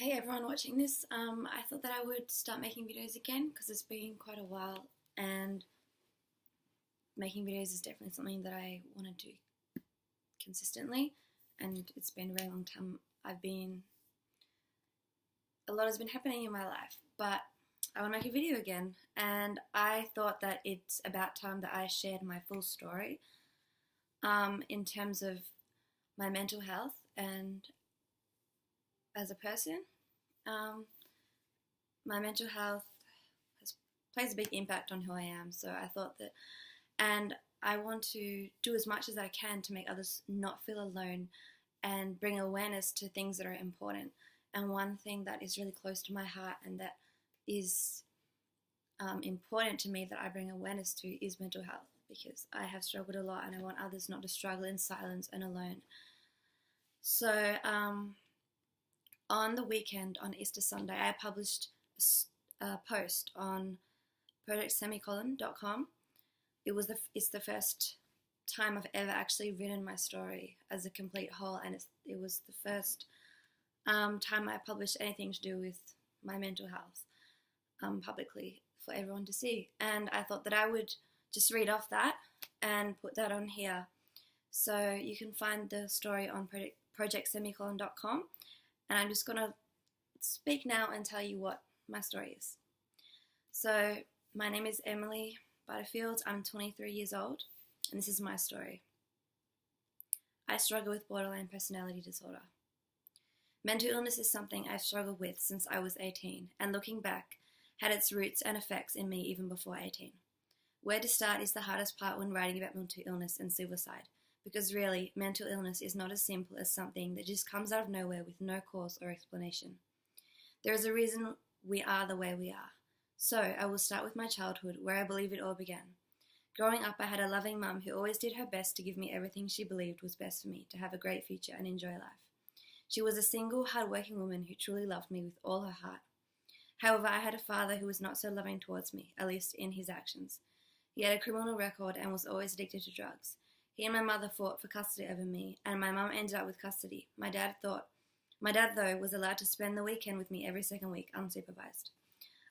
Hey everyone watching this, I thought that I would start making videos again because it's been quite a while, and making videos is definitely something that I want to do consistently, and it's been a very long time. A lot has been happening in my life, but I want to make a video again, and I thought that it's about time that I shared my full story in terms of my mental health and as a person. My mental health plays a big impact on who I am, so I thought that, and I want to do as much as I can to make others not feel alone and bring awareness to things that are important. And one thing that is really close to my heart and that is important to me that I bring awareness to is mental health, because I have struggled a lot and I want others not to struggle in silence and alone. So on the weekend, on Easter Sunday, I published a post on projectsemicolon.com. It's the first time I've ever actually written my story as a complete whole, and it was the first time I published anything to do with my mental health publicly for everyone to see. And I thought that I would just read off that and put that on here. So you can find the story on projectsemicolon.com. And I'm just going to speak now and tell you what my story is. So my name is Emily Bleul. I'm 23 years old, and this is my story. I struggle with borderline personality disorder. Mental illness is something I've struggled with since I was 18, and looking back, had its roots and effects in me even before 18. Where to start is the hardest part when writing about mental illness and suicide, because really, mental illness is not as simple as something that just comes out of nowhere with no cause or explanation. There is a reason we are the way we are. So, I will start with my childhood, where I believe it all began. Growing up, I had a loving mum who always did her best to give me everything she believed was best for me to have a great future and enjoy life. She was a single, hard-working woman who truly loved me with all her heart. However, I had a father who was not so loving towards me, at least in his actions. He had a criminal record and was always addicted to drugs. He and my mother fought for custody over me, and my mum ended up with custody. My dad, though, was allowed to spend the weekend with me every second week, unsupervised.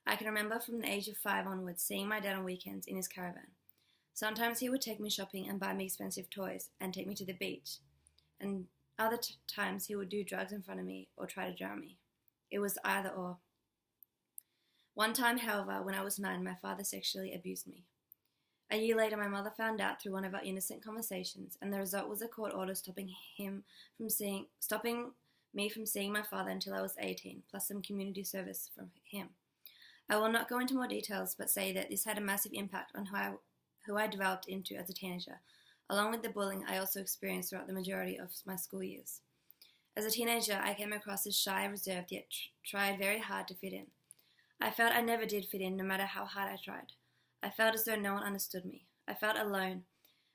I can remember from the age of 5 onwards seeing my dad on weekends in his caravan. Sometimes he would take me shopping and buy me expensive toys and take me to the beach, and other times he would do drugs in front of me or try to drown me. It was either or. One time, however, when I was 9, my father sexually abused me. A year later, my mother found out through one of our innocent conversations, and the result was a court order stopping me from seeing my father until I was 18, plus some community service from him. I will not go into more details, but say that this had a massive impact on who I developed into as a teenager, along with the bullying I also experienced throughout the majority of my school years. As a teenager, I came across as shy, reserved, yet tried very hard to fit in. I felt I never did fit in, no matter how hard I tried. I felt as though no one understood me. I felt alone.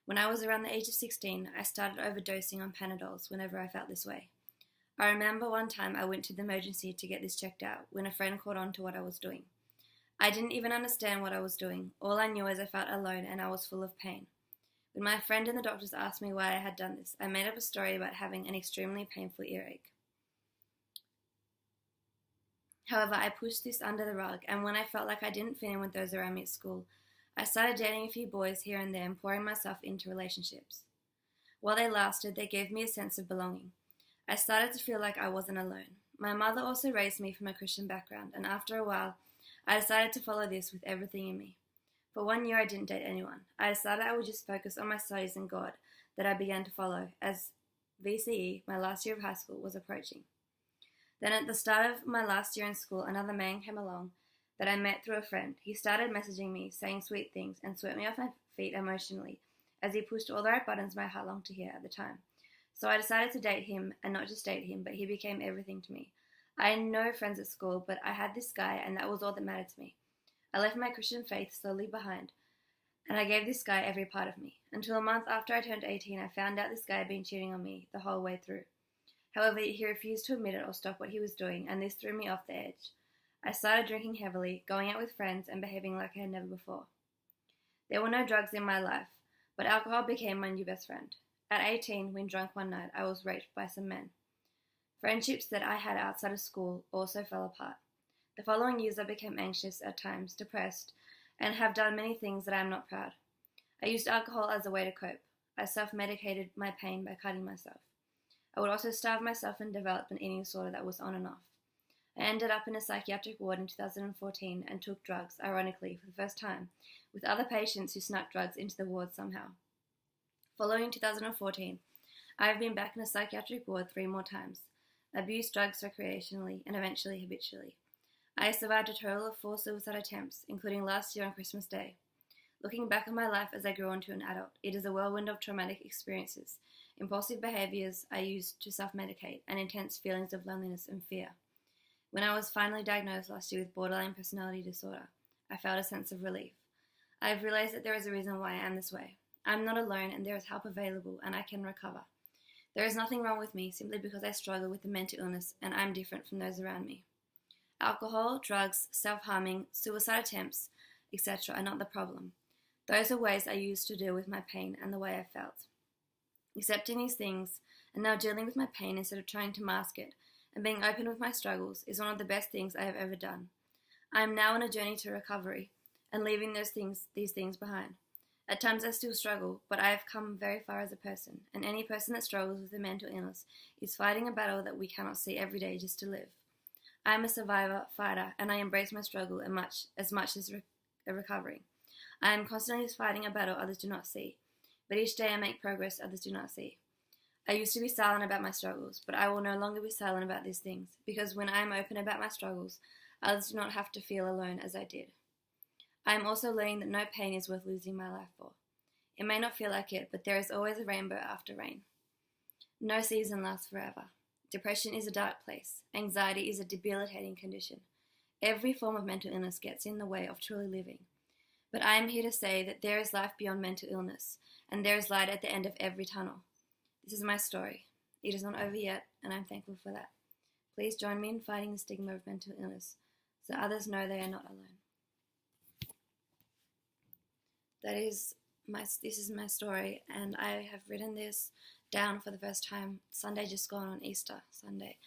When I was around the age of 16, I started overdosing on Panadols whenever I felt this way. I remember one time I went to the emergency to get this checked out when a friend caught on to what I was doing. I didn't even understand what I was doing. All I knew is I felt alone and I was full of pain. When my friend and the doctors asked me why I had done this, I made up a story about having an extremely painful earache. However, I pushed this under the rug, and when I felt like I didn't fit in with those around me at school, I started dating a few boys here and there and pouring myself into relationships. While they lasted, they gave me a sense of belonging. I started to feel like I wasn't alone. My mother also raised me from a Christian background, and after a while, I decided to follow this with everything in me. For 1 year, I didn't date anyone. I decided I would just focus on my studies and God that I began to follow as VCE, my last year of high school, was approaching. Then at the start of my last year in school, another man came along that I met through a friend. He started messaging me, saying sweet things, and swept me off my feet emotionally, as he pushed all the right buttons my heart longed to hear at the time. So I decided to date him, and not just date him, but he became everything to me. I had no friends at school, but I had this guy, and that was all that mattered to me. I left my Christian faith slowly behind, and I gave this guy every part of me. Until a month after I turned 18, I found out this guy had been cheating on me the whole way through. However, he refused to admit it or stop what he was doing, and this threw me off the edge. I started drinking heavily, going out with friends, and behaving like I had never before. There were no drugs in my life, but alcohol became my new best friend. At 18, when drunk one night, I was raped by some men. Friendships that I had outside of school also fell apart. The following years I became anxious at times, depressed, and have done many things that I am not proud. I used alcohol as a way to cope. I self-medicated my pain by cutting myself. I would also starve myself and develop an eating disorder that was on and off. I ended up in a psychiatric ward in 2014 and took drugs, ironically, for the first time, with other patients who snuck drugs into the ward somehow. Following 2014, I have been back in a psychiatric ward 3 more times, abused drugs recreationally, and eventually habitually. I survived a total of 4 suicide attempts, including last year on Christmas Day. Looking back on my life as I grew into an adult, it is a whirlwind of traumatic experiences, impulsive behaviors I used to self-medicate, and intense feelings of loneliness and fear. When I was finally diagnosed last year with borderline personality disorder, I felt a sense of relief. I have realized that there is a reason why I am this way. I am not alone and there is help available and I can recover. There is nothing wrong with me simply because I struggle with a mental illness and I am different from those around me. Alcohol, drugs, self-harming, suicide attempts, etc. are not the problem. Those are ways I used to deal with my pain and the way I felt. Accepting these things and now dealing with my pain instead of trying to mask it and being open with my struggles is one of the best things I have ever done. I am now on a journey to recovery and leaving these things behind. At times I still struggle, but I have come very far as a person, and any person that struggles with a mental illness is fighting a battle that we cannot see every day just to live. I am a survivor, fighter, and I embrace my struggle as much as a recovery. I am constantly fighting a battle others do not see, but each day I make progress others do not see. I used to be silent about my struggles, but I will no longer be silent about these things, because when I am open about my struggles, others do not have to feel alone as I did. I am also learning that no pain is worth losing my life for. It may not feel like it, but there is always a rainbow after rain. No season lasts forever. Depression is a dark place. Anxiety is a debilitating condition. Every form of mental illness gets in the way of truly living. But I am here to say that there is life beyond mental illness, and there is light at the end of every tunnel. This is my story. It is not over yet, and I'm thankful for that. Please join me in fighting the stigma of mental illness, so others know they are not alone. This is my story, and I have written this down for the first time Sunday just gone, on Easter Sunday.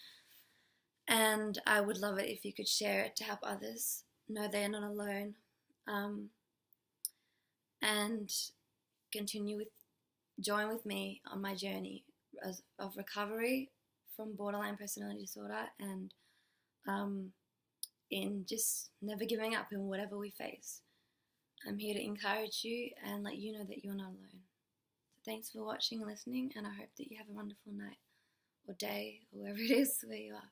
And I would love it if you could share it to help others know they are not alone, and join with me on my journey of recovery from borderline personality disorder, and in just never giving up in whatever we face. I'm here to encourage you and let you know that you're not alone. So thanks for watching and listening, and I hope that you have a wonderful night or day or wherever it is where you are.